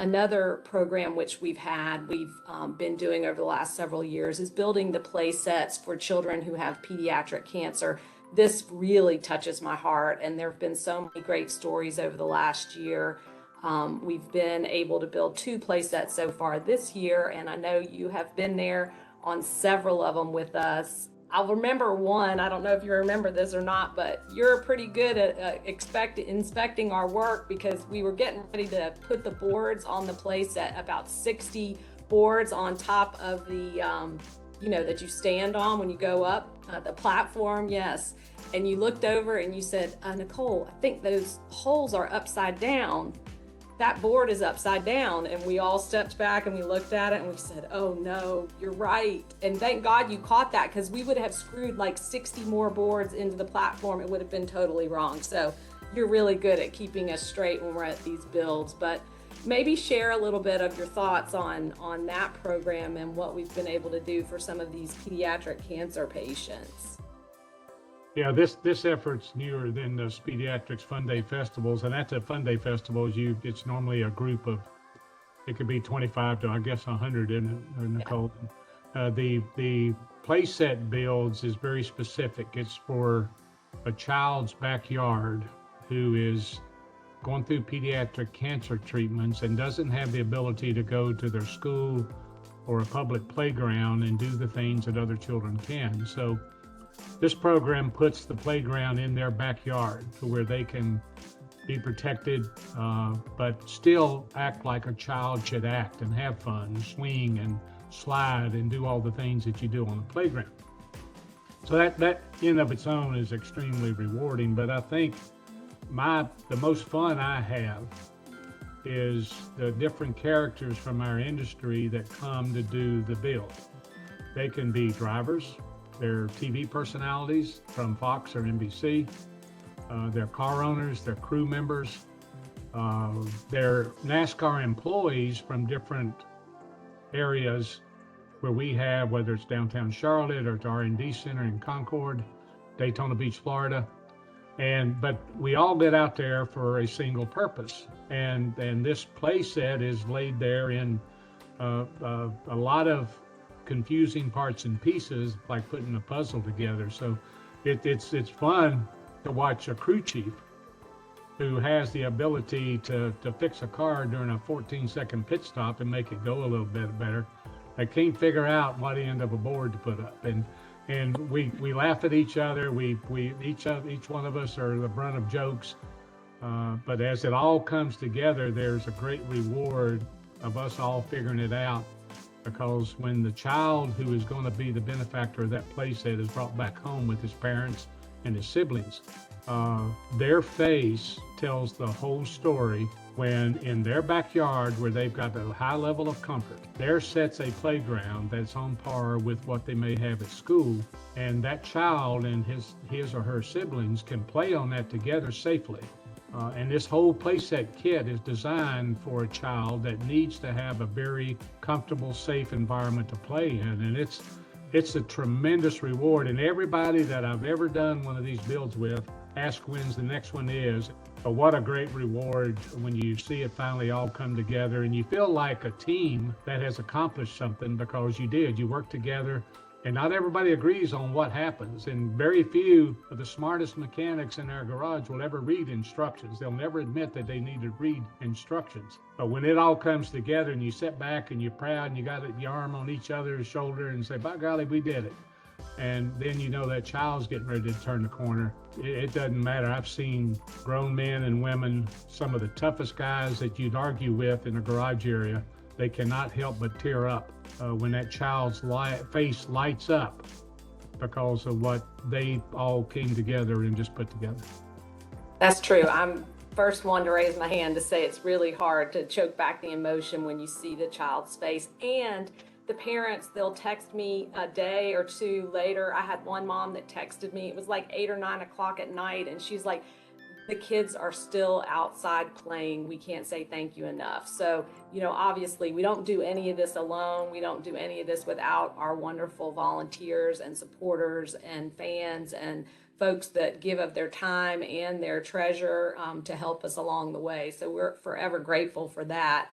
Another program which we've been doing over the last several years is building the play sets for children who have pediatric cancer. This really touches my heart, and there have been so many great stories over the last year. We've been able to build 2 play sets so far this year, and I know you have been there on several of them with us. I'll remember one. I don't know if you remember this or not, but you're pretty good at inspecting our work, because we were getting ready to put the boards on the play set, about 60 boards on top of the, that you stand on when you go up the platform. Yes. And you looked over and you said, Nicole, I think those holes are upside down. That board is upside down. And we all stepped back and we looked at it and we said, oh no, you're right. And thank God you caught that, because we would have screwed like 60 more boards into the platform. It would have been totally wrong. So you're really good at keeping us straight when we're at these builds. But maybe share a little bit of your thoughts on that program and what we've been able to do for some of these pediatric cancer patients. Yeah, this effort's newer than the Pediatrics Fun Day Festivals, and at the Fun Day Festivals, it's normally a group of, it could be 25 to I guess 100 in it, Nicole. Yeah. The play set builds is very specific. It's for a child's backyard who is going through pediatric cancer treatments and doesn't have the ability to go to their school or a public playground and do the things that other children can. So this program puts the playground in their backyard to where they can be protected, but still act like a child should act and have fun, swing and slide and do all the things that you do on the playground. So that in of its own is extremely rewarding. But I think the most fun I have is the different characters from our industry that come to do the build. They can be drivers, they're TV personalities from Fox or NBC, they're car owners, they're crew members, they're NASCAR employees from different areas where we have, whether it's downtown Charlotte or it's R&D Center in Concord, Daytona Beach, Florida. But we all get out there for a single purpose. And this play set is laid there in a lot of confusing parts and pieces, like putting a puzzle together. So it's fun to watch a crew chief who has the ability to fix a car during a 14-second pit stop and make it go a little bit better. I can't figure out what end of a board to put up, and we laugh at each other. Each one of us are the brunt of jokes, but as it all comes together, there's a great reward of us all figuring it out. Because when the child who is going to be the benefactor of that playset is brought back home with his parents and his siblings, their face tells the whole story. When in their backyard, where they've got a high level of comfort, there sets a playground that's on par with what they may have at school, and that child and his or her siblings can play on that together safely. And this whole playset kit is designed for a child that needs to have a very comfortable, safe environment to play in. And it's a tremendous reward. And everybody that I've ever done one of these builds with asks when the next one is. But what a great reward when you see it finally all come together and you feel like a team that has accomplished something, because you did. You worked together. And not everybody agrees on what happens, and very few of the smartest mechanics in our garage will ever read instructions. They'll never admit that they need to read instructions. But when it all comes together and you sit back and you're proud and you got your arm on each other's shoulder and say, by golly, we did it. And then you know that child's getting ready to turn the corner. It doesn't matter. I've seen grown men and women, some of the toughest guys that you'd argue with in a garage area, they cannot help but tear up when that child's face lights up because of what they all came together and just put together. That's true. I'm first one to raise my hand to say it's really hard to choke back the emotion when you see the child's face. And the parents, they'll text me a day or two later. I had one mom that texted me, it was like 8 or 9 o'clock at night, and she's like, the kids are still outside playing. We can't say thank you enough. So, obviously we don't do any of this alone. We don't do any of this without our wonderful volunteers and supporters and fans and folks that give of their time and their treasure to help us along the way. So we're forever grateful for that.